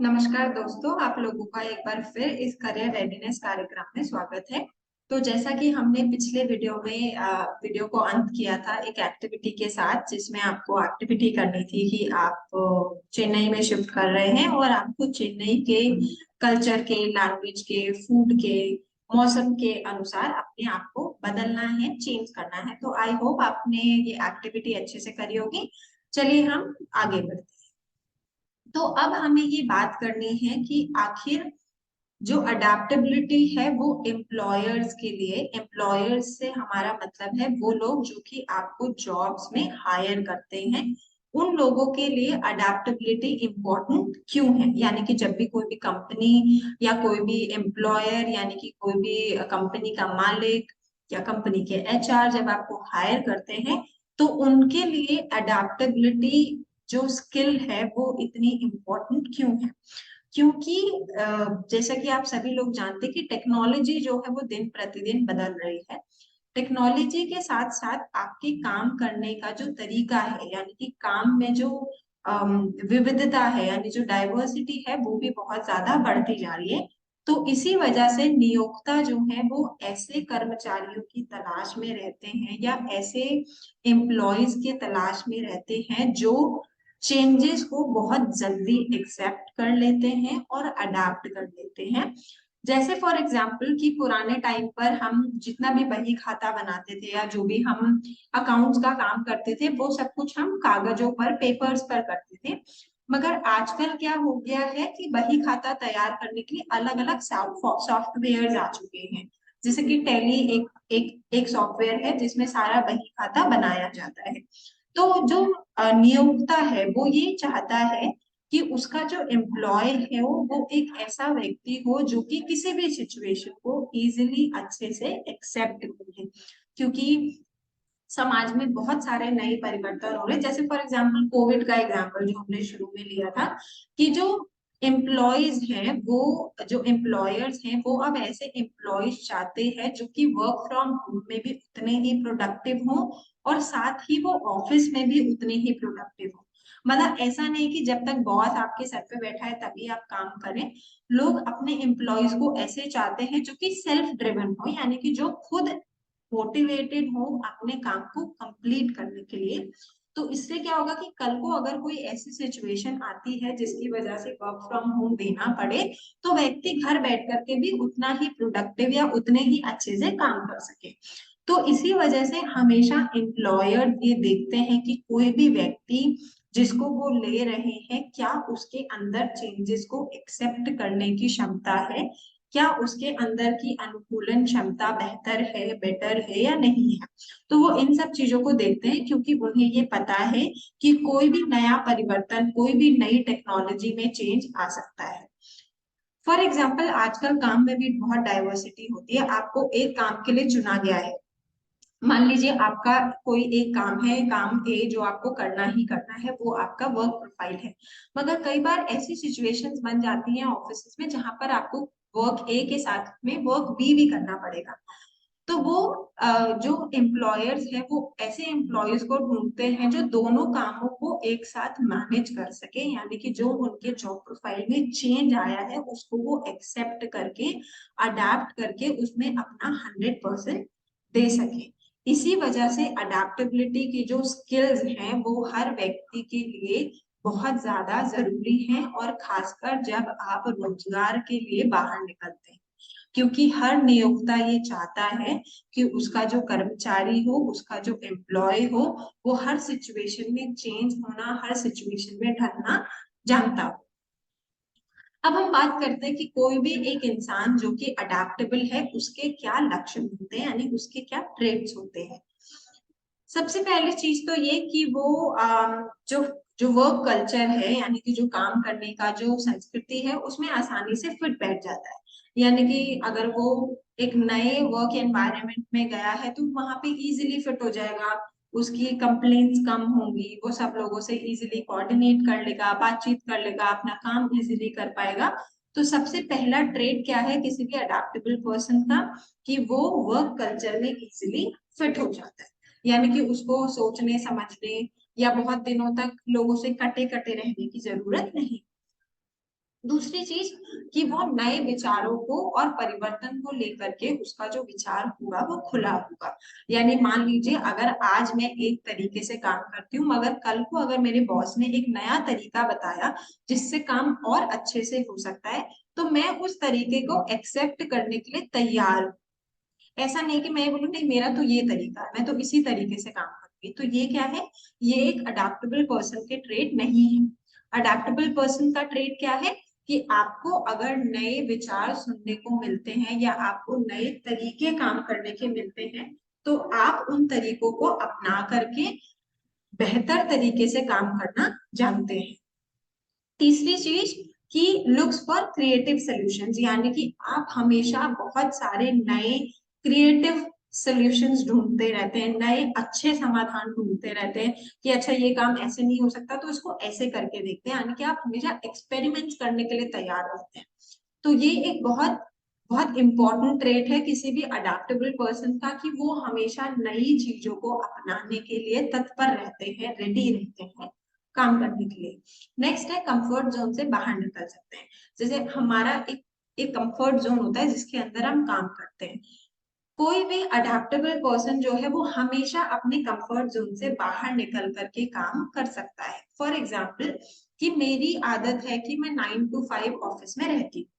नमस्कार दोस्तों, आप लोगों का एक बार फिर इस करियर रेडीनेस कार्यक्रम में स्वागत है। तो जैसा कि हमने पिछले वीडियो में वीडियो को अंत किया था एक एक्टिविटी के साथ, जिसमें आपको एक्टिविटी करनी थी कि आप चेन्नई में शिफ्ट कर रहे हैं और आपको चेन्नई के कल्चर के, लैंग्वेज के, फूड के, मौसम के अनुसार अपने आप को बदलना है, चेंज करना है। तो आई होप आपने ये एक्टिविटी अच्छे से करी होगी। चलिए हम आगे बढ़ते हैं। तो अब हमें ये बात करनी है कि आखिर जो अडेप्टेबिलिटी है वो एम्प्लॉयर्स के लिए, एम्प्लॉयर्स से हमारा मतलब है वो लोग जो कि आपको जॉब्स में हायर करते हैं, उन लोगों के लिए अडेप्टेबिलिटी इम्पोर्टेंट क्यों है। यानी कि जब भी कोई भी कंपनी या कोई भी एम्प्लॉयर, यानी कि कोई भी कंपनी का मालिक या कंपनी के एचआर जब आपको हायर करते हैं, तो उनके लिए अडेप्टेबिलिटी जो स्किल है वो इतनी इम्पोर्टेंट क्यों है। क्योंकि जैसा कि आप सभी लोग जानते हैं कि टेक्नोलॉजी जो है वो दिन प्रतिदिन बदल रही है। टेक्नोलॉजी के साथ साथ आपके काम करने का जो तरीका है, यानी कि काम में जो विविधता है, यानी जो डाइवर्सिटी है, वो भी बहुत ज्यादा बढ़ती जा रही है। तो इसी वजह से नियोक्ता जो है वो ऐसे कर्मचारियों की तलाश में रहते हैं या ऐसे एम्प्लॉयज के तलाश में रहते हैं जो चेंजेस को बहुत जल्दी एक्सेप्ट कर लेते हैं और अडाप्ट कर लेते हैं। जैसे फॉर एग्जाम्पल कि पुराने टाइम पर हम जितना भी बही खाता बनाते थे या जो भी हम अकाउंट्स का काम करते थे, वो सब कुछ हम कागजों पर, पेपर्स पर करते थे। मगर आजकल क्या हो गया है कि बही खाता तैयार करने के लिए अलग अलग सॉफ्टवेयर आ चुके हैं। जैसे कि टैली एक सॉफ्टवेयर है जिसमें सारा बही खाता बनाया जाता है। तो जो नियोक्ता है वो ये चाहता है कि उसका जो एम्प्लॉय है वो एक ऐसा व्यक्ति हो जो कि किसी भी सिचुएशन को इजीली अच्छे से एक्सेप्ट कर ले। क्योंकि समाज में बहुत सारे नए परिवर्तन हो रहे हैं। जैसे फॉर एग्जांपल कोविड का एग्जांपल जो हमने शुरू में लिया था, कि जो एम्प्लॉयज हैं वो, जो एम्प्लॉयर्स हैं वो अब ऐसे एम्प्लॉयज चाहते हैं जो कि वर्क फ्रॉम होम में भी उतने ही प्रोडक्टिव हों और साथ ही वो ऑफिस में भी उतने ही प्रोडक्टिव हों। मतलब ऐसा नहीं कि जब तक बॉस आपके सर पे बैठा है तभी आप काम करें। लोग अपने एम्प्लॉयज को ऐसे चाहते हैं जो कि सेल्फ ड्रिवन हो, यानी कि जो खुद मोटिवेटेड हो अपने काम को कंप्लीट करने के लिए। तो इससे क्या होगा कि कल को अगर कोई ऐसी सिचुएशन आती है जिसकी वजह से वर्क फ्रॉम होम देना पड़े, तो व्यक्ति घर बैठ करके भी उतना ही प्रोडक्टिव या उतने ही अच्छे से काम कर सके। तो इसी वजह से हमेशा एम्प्लॉयर ये देखते हैं कि कोई भी व्यक्ति जिसको वो ले रहे हैं, क्या उसके अंदर चेंजेस को एक्सेप्ट करने की क्षमता है, क्या उसके अंदर की अनुकूलन क्षमता बेहतर है, बेटर है या नहीं है। तो वो इन सब चीजों को देखते हैं क्योंकि उन्हें ये पता है कि कोई भी नया परिवर्तन, कोई भी नई टेक्नोलॉजी में चेंज आ सकता है। फॉर एग्जाम्पल आजकल काम में भी बहुत डाइवर्सिटी होती है। आपको एक काम के लिए चुना गया है, मान लीजिए आपका कोई एक काम है, काम ए जो आपको करना ही करना है, वो आपका वर्क प्रोफाइल है। मगर कई बार ऐसी सिचुएशंस बन जाती हैं ऑफिस में जहां पर आपको वर्क ए के साथ में वर्क बी भी करना पड़ेगा। तो वो जो एम्प्लॉयर्स है वो ऐसे एम्प्लॉयज को ढूंढते हैं जो दोनों कामों को एक साथ मैनेज कर सके, यानी कि जो उनके जॉब प्रोफाइल में चेंज आया है उसको वो एक्सेप्ट करके, अडेप्ट करके उसमें अपना 100% दे सके। इसी वजह से अडेप्टेबिलिटी की जो स्किल्स हैं वो हर व्यक्ति के लिए बहुत ज्यादा जरूरी है, और खासकर जब आप रोजगार के लिए बाहर निकलते हैं। क्योंकि हर नियोक्ता ये चाहता है कि उसका जो कर्मचारी हो, उसका जो एम्प्लॉय हो, वो हर सिचुएशन में चेंज होना, हर सिचुएशन में ढलना जानता हो। अब हम बात करते हैं कि कोई भी एक इंसान जो कि अडेप्टेबल है उसके क्या लक्षण होते हैं, यानी उसके क्या ट्रेड्स होते हैं। सबसे पहली चीज तो ये कि वो जो जो वर्क कल्चर है, यानी कि जो काम करने का जो संस्कृति है, उसमें आसानी से फिट बैठ जाता है। यानी कि अगर वो एक नए वर्क एनवायरनमेंट में गया है तो वहां पे इजीली फिट हो जाएगा, उसकी कंप्लेंट्स कम होंगी, वो सब लोगों से इजीली कोऑर्डिनेट कर लेगा, बातचीत कर लेगा, अपना काम इजीली कर पाएगा। तो सबसे पहला ट्रेड क्या है किसी भी अडेप्टेबल पर्सन का, कि वो वर्क कल्चर में इजीली फिट हो जाता है। यानी कि उसको सोचने समझने या बहुत दिनों तक लोगों से कटे कटे रहने की जरूरत नहीं। दूसरी चीज कि वो नए विचारों को और परिवर्तन को लेकर के उसका जो विचार होगा वो खुला होगा। यानी मान लीजिए अगर आज मैं एक तरीके से काम करती हूँ, मगर कल को अगर मेरे बॉस ने एक नया तरीका बताया जिससे काम और अच्छे से हो सकता है, तो मैं उस तरीके को एक्सेप्ट करने के लिए तैयार हूँ। ऐसा नहीं कि मैं बोलूँ नहीं मेरा तो ये तरीका है, मैं तो इसी तरीके से काम करूंगी। तो ये क्या है, ये एक अडेप्टेबल पर्सन के ट्रेट नहीं है। अडेप्टेबल पर्सन का ट्रेट क्या है कि आपको अगर नए विचार सुनने को मिलते हैं या आपको नए तरीके काम करने के मिलते हैं, तो आप उन तरीकों को अपना करके बेहतर तरीके से काम करना जानते हैं। तीसरी चीज कि लुक्स फॉर क्रिएटिव सॉल्यूशंस, यानी कि आप हमेशा बहुत सारे नए क्रिएटिव सॉल्यूशंस ढूंढते रहते हैं, नए अच्छे समाधान ढूंढते रहते हैं कि अच्छा ये काम ऐसे नहीं हो सकता तो इसको ऐसे करके देखते हैं। यानी कि आप हमेशा एक्सपेरिमेंट्स करने के लिए तैयार रहते हैं। तो ये एक बहुत बहुत इंपॉर्टेंट ट्रेट है किसी भी अडेप्टेबल पर्सन का, कि वो हमेशा नई चीजों को अपनाने के लिए तत्पर रहते हैं, रेडी रहते हैं काम करने के लिए। नेक्स्ट है कंफर्ट जोन से बाहर निकल सकते हैं। जैसे हमारा एक एक कंफर्ट जोन होता है जिसके अंदर हम काम करते हैं। कोई भी अडेप्टेबल पर्सन जो है वो हमेशा अपने कंफर्ट जोन से बाहर निकल करके काम कर सकता है। फॉर एग्जाम्पल कि मेरी आदत है कि मैं 9 to 5 ऑफिस में रहती हूँ,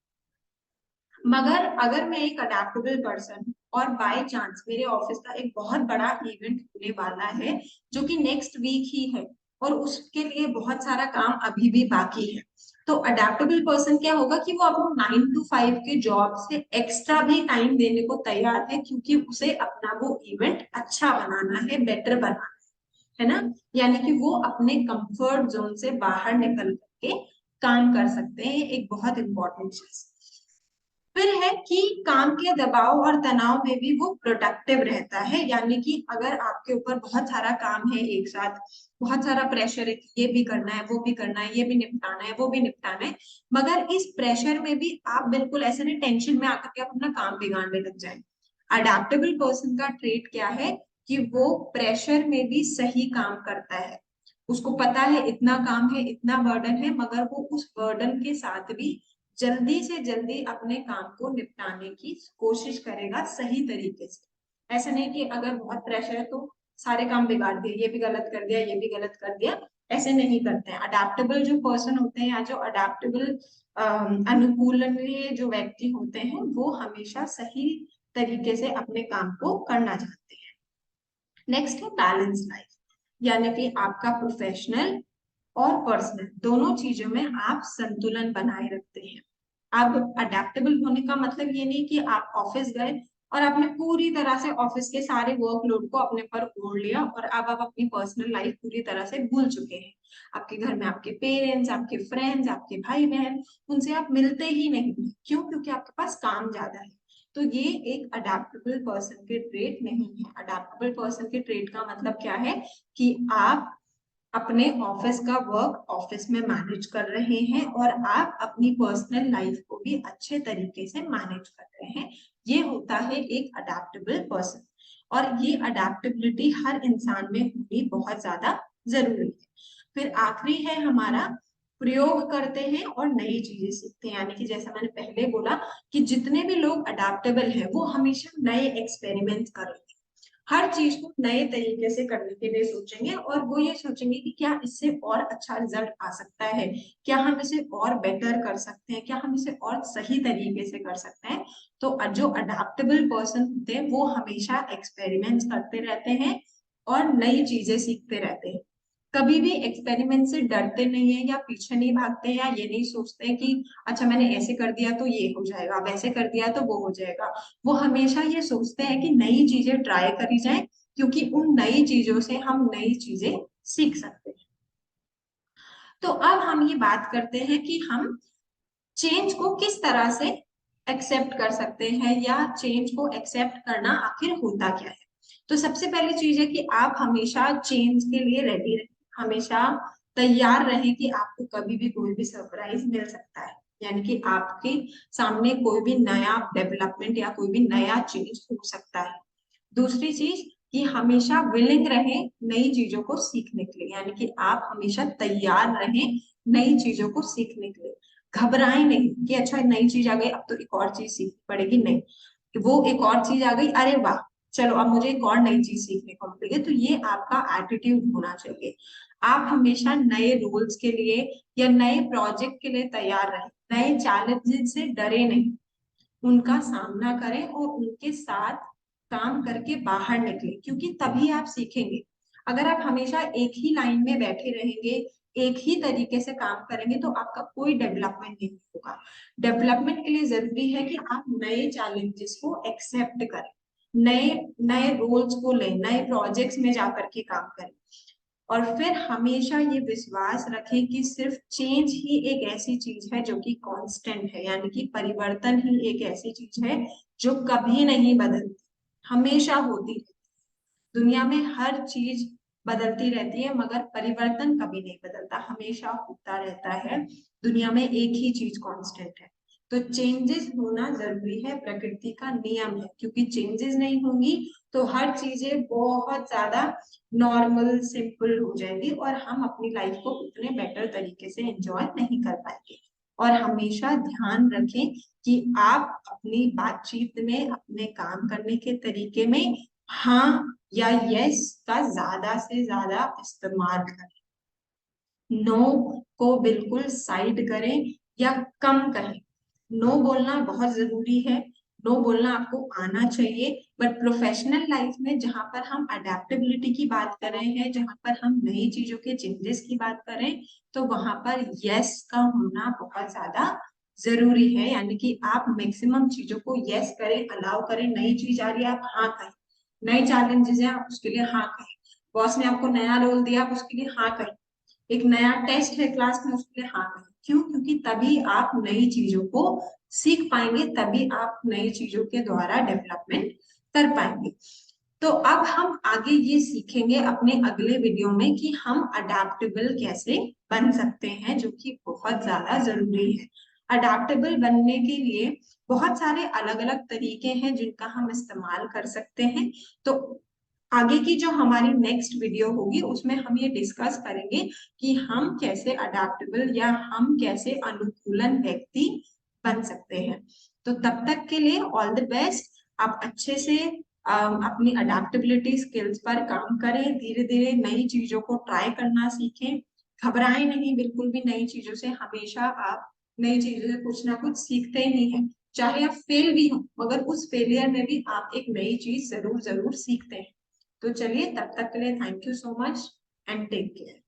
मगर अगर मैं एक अडेप्टेबल पर्सन और बाय चांस मेरे ऑफिस का एक बहुत बड़ा इवेंट होने वाला है जो कि नेक्स्ट वीक ही है और उसके लिए बहुत सारा काम अभी भी बाकी है, तो अडेप्टेबल पर्सन क्या होगा कि वो अपने 9 to 5 के जॉब से एक्स्ट्रा भी टाइम देने को तैयार है, क्योंकि उसे अपना वो इवेंट अच्छा बनाना है, बेटर बनाना है ना। यानी कि वो अपने कंफर्ट जोन से बाहर निकल के काम कर सकते हैं। एक बहुत इंपॉर्टेंट चीज फिर है कि काम के दबाव और तनाव में भी वो प्रोडक्टिव रहता है। यानी कि अगर आपके ऊपर बहुत सारा काम है, एक साथ बहुत सारा प्रेशर है कि ये भी करना है, वो भी करना है, ये भी निपटाना है, वो भी निपटाना है, मगर इस प्रेशर में भी आप बिल्कुल ऐसे नहीं टेंशन में आकर के आप अपना काम बिगाड़ने लग जाए। अडेप्टेबल पर्सन का ट्रेट क्या है कि वो प्रेशर में भी सही काम करता है। उसको पता है इतना काम है, इतना बर्डन है, मगर वो उस बर्डन के साथ भी जल्दी से जल्दी अपने काम को निपटाने की कोशिश करेगा सही तरीके से। ऐसा नहीं कि अगर बहुत प्रेशर है तो सारे काम बिगाड़ दिए, ये भी गलत कर दिया, ये भी गलत कर दिया, ऐसे नहीं करते हैं। अडेप्टेबल जो पर्सन होते हैं या जो अडेप्टेबल अनुकूलनीय जो व्यक्ति होते हैं वो हमेशा सही तरीके से अपने काम को करना चाहते हैं। नेक्स्ट है बैलेंस लाइफ, यानी कि आपका प्रोफेशनल और पर्सनल दोनों चीजों में आप संतुलन बनाए रखते हैं। अब अडेप्टेबल होने का मतलब ये नहीं कि आप ऑफिस गए और आपने पूरी तरह से ऑफिस के सारे वर्कलोड को अपने पर ओढ़ लिया और अब आप अपनी पर्सनल लाइफ पूरी तरह से भूल चुके हैं। आपके घर में आपके पेरेंट्स, आपके फ्रेंड्स, आपके भाई बहन, उनसे आप मिलते ही नहीं। क्यों? क्योंकि आपके पास काम ज्यादा है। तो ये एक अडेप्टेबल पर्सन के ट्रेट नहीं है। अडेप्टेबल पर्सन के ट्रेट का मतलब क्या है कि आप अपने ऑफिस का वर्क ऑफिस में मैनेज कर रहे हैं और आप अपनी पर्सनल लाइफ को भी अच्छे तरीके से मैनेज कर रहे हैं। ये होता है एक अडेप्टेबल पर्सन, और ये अडेप्टेबिलिटी हर इंसान में होनी बहुत ज्यादा जरूरी है। फिर आखिरी है हमारा प्रयोग करते हैं और नई चीजें सीखते हैं। यानी कि जैसा मैंने पहले बोला कि जितने भी लोग अडेप्टेबल हैं वो हमेशा नए एक्सपेरिमेंट कर रहे हैं, हर चीज को नए तरीके से करने के लिए सोचेंगे और वो ये सोचेंगे कि क्या इससे और अच्छा रिजल्ट आ सकता है, क्या हम इसे और बेटर कर सकते हैं, क्या हम इसे और सही तरीके से कर सकते हैं। तो जो अडेप्टेबल पर्सन होते हैं वो हमेशा एक्सपेरिमेंट्स करते रहते हैं और नई चीजें सीखते रहते हैं। कभी भी एक्सपेरिमेंट से डरते नहीं है या पीछे नहीं भागते या ये नहीं सोचते कि अच्छा मैंने ऐसे कर दिया तो ये हो जाएगा, वैसे कर दिया तो वो हो जाएगा। वो हमेशा ये सोचते हैं कि नई चीजें ट्राई करी जाए, क्योंकि उन नई चीजों से हम नई चीजें सीख सकते हैं। तो अब हम ये बात करते हैं कि हम चेंज को किस तरह से एक्सेप्ट कर सकते हैं या चेंज को एक्सेप्ट करना आखिर होता क्या है। तो सबसे पहली चीज है कि आप हमेशा चेंज के लिए रेडी रहें, हमेशा तैयार रहें कि आपको कभी भी कोई भी सरप्राइज मिल सकता है। यानी कि आपके सामने कोई भी नया डेवलपमेंट या कोई भी नया चेंज हो सकता है। दूसरी चीज कि हमेशा विलिंग रहें नई चीजों को सीखने के लिए, यानी कि आप हमेशा तैयार रहें नई चीजों को सीखने के लिए। घबराए नहीं कि अच्छा नई चीज आ गई अब तो एक और चीज सीखनी पड़ेगी, नहीं। वो एक और चीज आ गई, अरे वाह, चलो अब मुझे एक और नई चीज सीखने को मिलेगी। तो ये आपका एटीट्यूड होना चाहिए। आप हमेशा नए रोल्स के लिए या नए प्रोजेक्ट के लिए तैयार रहें, नए चैलेंजेस से डरे नहीं, उनका सामना करें और उनके साथ काम करके बाहर निकले, क्योंकि तभी आप सीखेंगे। अगर आप हमेशा एक ही लाइन में बैठे रहेंगे, एक ही तरीके से काम करेंगे, तो आपका कोई डेवलपमेंट नहीं होगा। डेवलपमेंट के लिए जरूरी है कि आप नए चैलेंजेस को एक्सेप्ट करें, नए नए रोल्स को लें, नए प्रोजेक्ट्स में जाकर के काम करें। और फिर हमेशा ये विश्वास रखें कि सिर्फ चेंज ही एक ऐसी चीज है जो कि कांस्टेंट है, यानी कि परिवर्तन ही एक ऐसी चीज है जो कभी नहीं बदलती, हमेशा होती है। दुनिया में हर चीज बदलती रहती है, मगर परिवर्तन कभी नहीं बदलता, हमेशा होता रहता है। दुनिया में एक ही चीज कांस्टेंट है। तो चेंजेस होना जरूरी है, प्रकृति का नियम है, क्योंकि चेंजेस नहीं होंगी तो हर चीजें बहुत ज्यादा नॉर्मल सिंपल हो जाएंगी और हम अपनी लाइफ को उतने बेटर तरीके से एंजॉय नहीं कर पाएंगे। और हमेशा ध्यान रखें कि आप अपनी बातचीत में, अपने काम करने के तरीके में हाँ या यस का ज्यादा से ज्यादा इस्तेमाल करें। नो को बिल्कुल साइड करें या कम करें। नो बोलना बहुत जरूरी है, नो बोलना आपको आना चाहिए। बट प्रोफेशनल लाइफ में जहां पर हम अडेप्टेबिलिटी की बात कर रहे हैं, जहां पर हम नई चीजों के चेंजेस की बात करें, तो वहां पर यस का होना बहुत ज्यादा जरूरी है। यानी कि आप मैक्सिमम चीजों को यस करें, अलाउ करें। नई चीज आ रही है आप हाँ कहें, नई चैलेंजेस है आप उसके लिए हाँ कहें, बॉस ने आपको नया रोल दिया आप उसके लिए हाँ कहें, एक नया टेस्ट है क्लास में उसके लिए हाँ कहें। क्यों? क्योंकि तभी आप नई चीजों को सीख पाएंगे, तभी आप नई चीजों के द्वारा डेवलपमेंट कर पाएंगे। तो अब हम आगे ये सीखेंगे अपने अगले वीडियो में कि हम अडेप्टेबल कैसे बन सकते हैं, जो कि बहुत ज्यादा जरूरी है। अडेप्टेबल बनने के लिए बहुत सारे अलग अलग तरीके हैं जिनका हम इस्तेमाल कर सकते हैं। तो आगे की जो हमारी नेक्स्ट वीडियो होगी उसमें हम ये डिस्कस करेंगे कि हम कैसे अडेप्टेबल या हम कैसे अनुकूलन व्यक्ति बन सकते हैं। तो तब तक के लिए ऑल द बेस्ट। आप अच्छे से अपनी अडेप्टेबिलिटी स्किल्स पर काम करें, धीरे धीरे नई चीजों को ट्राई करना सीखें। घबराएं नहीं बिल्कुल भी नई चीजों से, हमेशा आप नई चीजों से कुछ ना कुछ सीखते ही हैं। चाहे आप फेल भी हो, मगर उस फेलियर में भी आप एक नई चीज जरूर जरूर सीखते हैं। तो चलिए, तब तक के लिए thank you so much and take care.